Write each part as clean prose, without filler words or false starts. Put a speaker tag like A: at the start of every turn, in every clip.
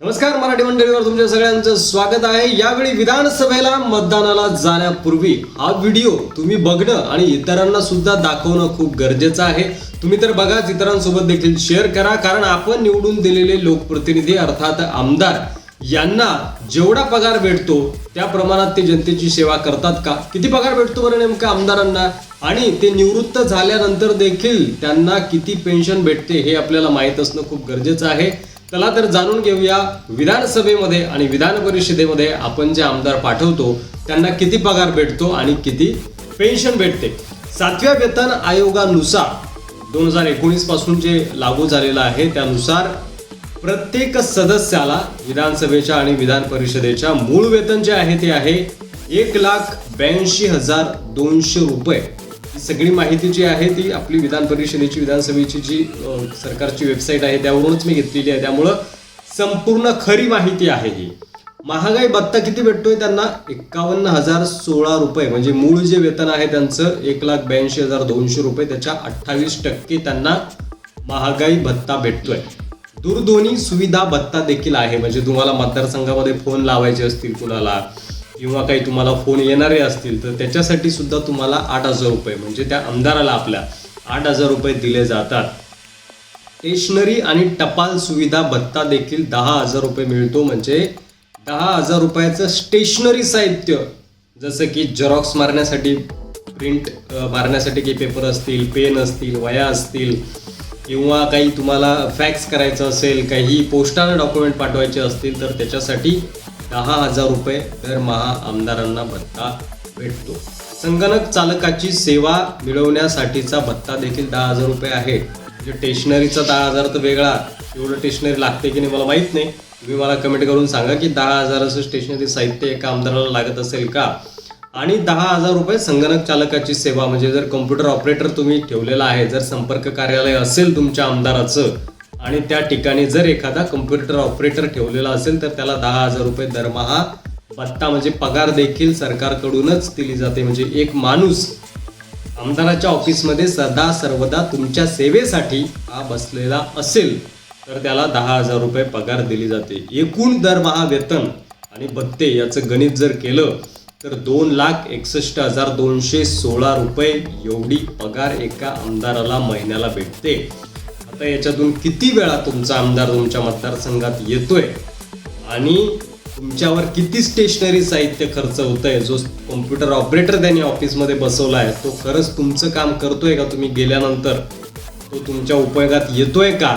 A: नमस्कार मराठी मंडळीवर तुमच्या सगळ्यांचं स्वागत आहे। यावेळी विधानसभेला मतदानाला जाण्यापूर्वी हा व्हिडिओ तुम्ही बघणं आणि इतरांना सुद्धा दाखवणं खूप गरजेचं आहे। तुम्ही तर बघाच, इतरांसोबत देखील शेअर करा, कारण आपण निवडून दिलेले लोकप्रतिनिधी अर्थात आमदार यांना जेवढा पगार भेटतो त्या प्रमाणात ते जनतेची सेवा करतात का? किती पगार भेटतो बरं नेमका आमदारांना, आणि ते निवृत्त झाल्यानंतर देखील त्यांना किती पेन्शन भेटते हे आपल्याला माहीत असणं खूप गरजेचं आहे। चला तर जाणून घेऊया विधानसभेमध्ये आणि विधान परिषदेमध्ये आपण जे आमदार पाठवतो त्यांना किती पगार भेटतो आणि किती पेन्शन भेटते। 7व्या वेतन आयोगानुसार 2019 पासून जे लागू झालेलं आहे त्यानुसार प्रत्येक सदस्याला विधानसभेच्या आणि विधान परिषदेच्या मूळ वेतन जे आहे ते आहे 1,82,200 रुपये। ही सगळी माहिती जी आहे ती आपली विधान परिषदेची विधानसभेची जी सरकारची वेबसाईट आहे त्यावरूनच मी घेतलेली आहे, त्यामुळं संपूर्ण खरी माहिती आहे ही। महागाई भत्ता किती भेटतोय त्यांना? 51,016 रुपये, म्हणजे मूळ जे वेतन आहे त्यांचं 1,82,200 रुपये, त्याच्या 28% त्यांना महागाई भत्ता भेटतोय। दूरध्वनी सुविधा भत्ता देखील आहे, म्हणजे तुम्हाला मतदारसंघामध्ये फोन लावायचे असतील कुणाला किंवा काही तुम्हाला फोन येणारे असतील तर त्याच्यासाठी सुद्धा तुम्हाला 8,000 रुपये, म्हणजे त्या आमदाराला आपल्या 8,000 रुपये दिले जातात। स्टेशनरी आणि टपाल सुविधा भत्ता देखील 10,000 रुपये मिळतो, म्हणजे 10,000 रुपयाचं स्टेशनरी साहित्य जसं की झेरॉक्स मारण्यासाठी, प्रिंट मारण्यासाठी काही पेपर असतील, पेन असतील, वह्या असतील, किंवा काही तुम्हाला फॅक्स करायचं असेल, काही पोस्टाने डॉक्युमेंट पाठवायचे असतील तर त्याच्यासाठी 10,000 रुपये दरमहा आमदारांना भत्ता भेटतो। संगणक चालकाची सेवा मिळवण्यासाठीचा भत्ता देखील 10,000 रुपये आहे। म्हणजे स्टेशनरीचा 10,000 तर वेगळा, एवढं स्टेशनरी लागते की नाही मला माहीत नाही, तुम्ही मला कमेंट करून सांगा की 10,000 असं स्टेशनरी साहित्य एका आमदाराला लागत असेल का? आणि 10,000 रुपये संगणक चालकाची सेवा, म्हणजे जर कम्प्युटर ऑपरेटर तुम्ही ठेवलेला आहे, जर संपर्क कार्यालय असेल तुमच्या आमदाराचं आणि त्या ठिकाणी जर एखादा कम्प्युटर ऑपरेटर ठेवलेला असेल तर त्याला 10,000 रुपये दरमहा भत्ता, म्हणजे पगार देखील सरकारकडूनच दिली जाते। म्हणजे एक माणूस आमदाराच्या ऑफिसमध्ये सदा सर्वदा तुमच्या सेवेसाठी हा बसलेला असेल तर त्याला 10,000 रुपये पगार दिली जाते। एकूण दरमहा वेतन आणि भत्ते याचं गणित जर केलं तर 2,61,216 रुपये एवढी पगार एका आमदाराला महिन्याला भेटते। आता याच्यातून किती वेळा तुमचा आमदार तुमच्या मतदारसंघात येतोय आणि तुमच्यावर किती स्टेशनरी साहित्य खर्च होतंय, जो कॉम्प्युटर ऑपरेटर त्यांनी ऑफिसमध्ये बसवला आहे तो खरंच तुमचं काम करतोय का? तुम्ही गेल्यानंतर तो तुमच्या उपयोगात येतोय का?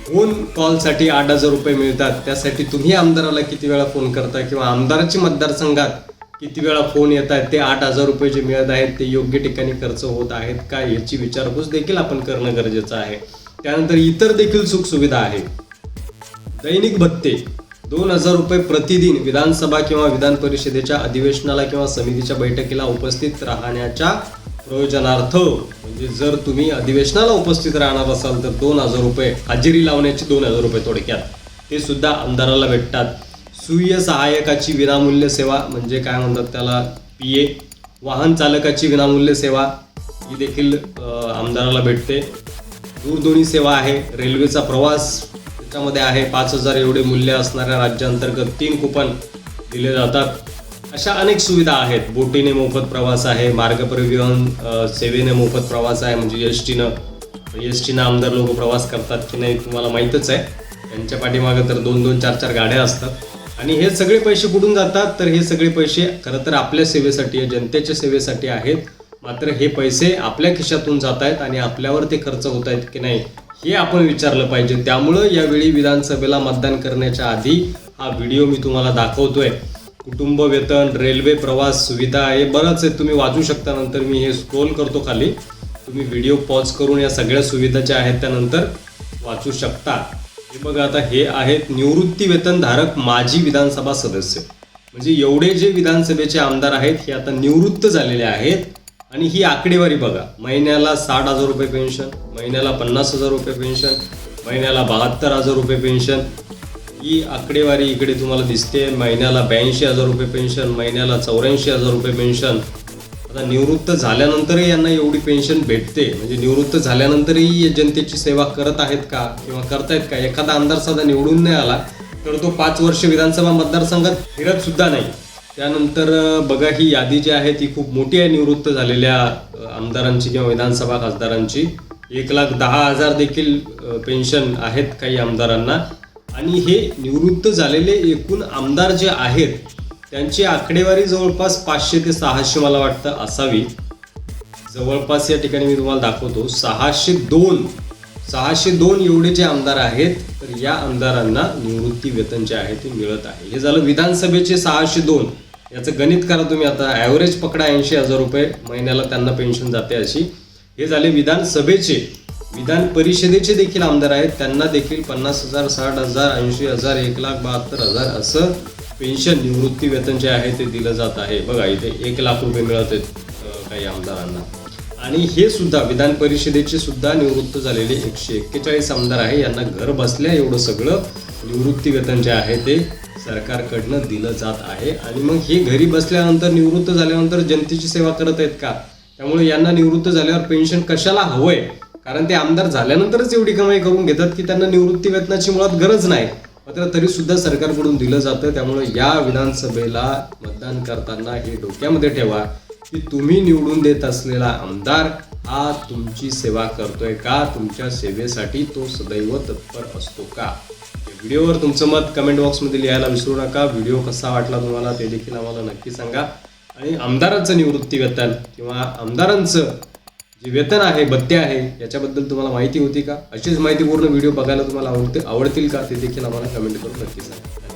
A: फोन कॉलसाठी 8,000 रुपये मिळतात, त्यासाठी तुम्ही आमदाराला किती वेळा फोन करताय, किंवा आमदाराची मतदारसंघात किती वेळा फोन येत आहेत, ते 8,000 रुपये जे मिळत आहेत ते योग्य ठिकाणी खर्च होत आहेत का याची विचारपूस देखील आपण करणं गरजेचं आहे। त्यानंतर इतर देखील सुखसुविधा आहे। दैनिक भत्ते 2,000 रुपये प्रतिदिन विधानसभा किंवा विधान परिषदेच्या अधिवेशनाला किंवा समितीच्या बैठकीला उपस्थित राहण्याच्या प्रयोजनार्थ, म्हणजे जर तुम्ही अधिवेशनाला उपस्थित राहणार असाल तर 2,000 रुपये, हजेरी लावण्याची 2,000 रुपये थोडक्यात, ते सुद्धा आमदाराला भेटतात। सुय सहाय्यकाची विनामूल्य सेवा, म्हणजे काय म्हणतात त्याला, PA, वाहन चालकाची विनामूल्य सेवा ही देखील आमदाराला भेटते। दूरध्वनी सेवा आहे, रेल्वेचा प्रवास त्याच्यामध्ये आहे, 5,000 एवढे मूल्य असणाऱ्या राज्यांतर्गत 3 कुपन दिले जातात। अशा अनेक सुविधा आहेत। बोटीने मोफत प्रवास आहे, मार्ग परिवहन सेवेने मोफत प्रवास आहे, म्हणजे एसटीनं आमदार लोक प्रवास करतात की नाही तुम्हाला माहीतच आहे, त्यांच्या पाठीमागं तर 2-2, 4-4 गाड्या असतात। आणि हे सगळे पैसे कुठून जातात? तर हे सगळे पैसे खरं तर आपल्या सेवेसाठी आहे, जनतेच्या सेवेसाठी आहेत, मात्र हे पैसे आपल्या खिशातून जात आहेत आणि आपल्यावर ते खर्च होत आहेत की नाही हे आपण विचारलं पाहिजे। त्यामुळं यावेळी विधानसभेला मतदान करण्याच्या आधी हा व्हिडिओ मी तुम्हाला दाखवतोय। कुटुंब वेतन, रेल्वे प्रवास सुविधा, हे बरंच आहे, तुम्ही वाचू शकता। नंतर मी हे स्क्रोल करतो खाली, तुम्ही व्हिडिओ पॉज करून या सगळ्या सुविधा ज्या आहेत त्यानंतर वाचू शकता। हे बघा, आता हे आहेत निवृत्ती वेतन धारक माजी विधानसभा सदस्य, म्हणजे एवढे जे विधानसभेचे आमदार आहेत हे आता निवृत्त झालेले आहेत। आणि ही आकडेवारी बघा, महिन्याला 60,000 रुपये पेन्शन, महिन्याला 50,000 रुपये पेन्शन, महिन्याला 72,000 रुपये पेन्शन, ही आकडेवारी इकडे तुम्हाला दिसते। महिन्याला 82,000 रुपये पेन्शन, महिन्याला 84,000 रुपये पेन्शन। आता निवृत्त झाल्यानंतरही यांना एवढी पेन्शन भेटते, म्हणजे निवृत्त झाल्यानंतरही जनतेची सेवा करत आहेत का किंवा करतायत का? एखादा आमदार साधा निवडून नाही आला तर तो 5 वर्ष विधानसभा मतदारसंघात फिरत सुद्धा नाही. त्यानंतर बघा ही यादी जी आहे ती खूप मोठी आहे निवृत्त झालेल्या आमदारांची किंवा विधानसभा खासदारांची. 1,10,000 देखील पेन्शन आहेत काही आमदारांना. आणि हे निवृत्त झालेले एकूण आमदार जे आहेत त्यांची आकडेवारी जवळपास 500 ते 600 मला वाटतं असावी. जवळपास या ठिकाणी मी तुम्हाला दाखवतो 602 एवढे जे आमदार आहेत तर या आमदारांना निवृत्ती वेतन जे आहे ते मिळत आहे. हे झालं विधानसभेचे 602. याचं गणित करा तुम्ही आता, ॲव्हरेज पकडा 80,000 रुपये महिन्याला त्यांना पेन्शन जाते अशी. हे झाले विधानसभेचे. विधान परिषदेचे देखील आमदार आहेत त्यांना देखील 50,000, 60,000, 80,000, 1,72,000 असं पेन्शन निवृत्ती वेतन जे आहे ते दिलं जात आहे. बघा इथे 1,00,000 रुपये मिळत आहेत काही आमदारांना. आणि हे सुद्धा विधान परिषदेचे सुद्धा निवृत्त झालेले 141 आमदार आहे. यांना घर बसल्या एवढं सगळं निवृत्ती वेतन जे आहे ते सरकारकडनं दिलं जात आहे. आणि मग हे घरी बसल्यानंतर निवृत्त झाल्यानंतर जनतेची सेवा करत आहेत का? त्यामुळे यांना निवृत्त झाल्यावर पेन्शन कशाला हवंय? कारण ते आमदार झाल्यानंतरच एवढी कमाई करून घेतात की त्यांना निवृत्ती वेतनाची मुळात गरज नाही, मात्र तरी सुद्धा सरकारकडून दिलं जातं. त्यामुळे या विधानसभेला मतदान करताना हे डोक्यामध्ये ठेवा की तुम्ही निवडून देत असलेला आमदार हा तुमची सेवा करतोय का? तुमच्या सेवेसाठी तो सदैव तत्पर असतो का? व्हिडिओवर तुमचं मत कमेंट बॉक्समध्ये लिहायला विसरू नका. व्हिडिओ कसा वाटला तुम्हाला ते देखील आम्हाला नक्की सांगा. आणि आमदारांचं निवृत्ती वेतन किंवा आमदारांचं जे वेतन आहे, भत्ते आहे, याच्याबद्दल तुम्हाला माहिती होती का? अशीच माहितीपूर्ण व्हिडिओ बघायला तुम्हाला आवडतील का ते देखील आम्हाला कमेंट करून नक्की सांगा.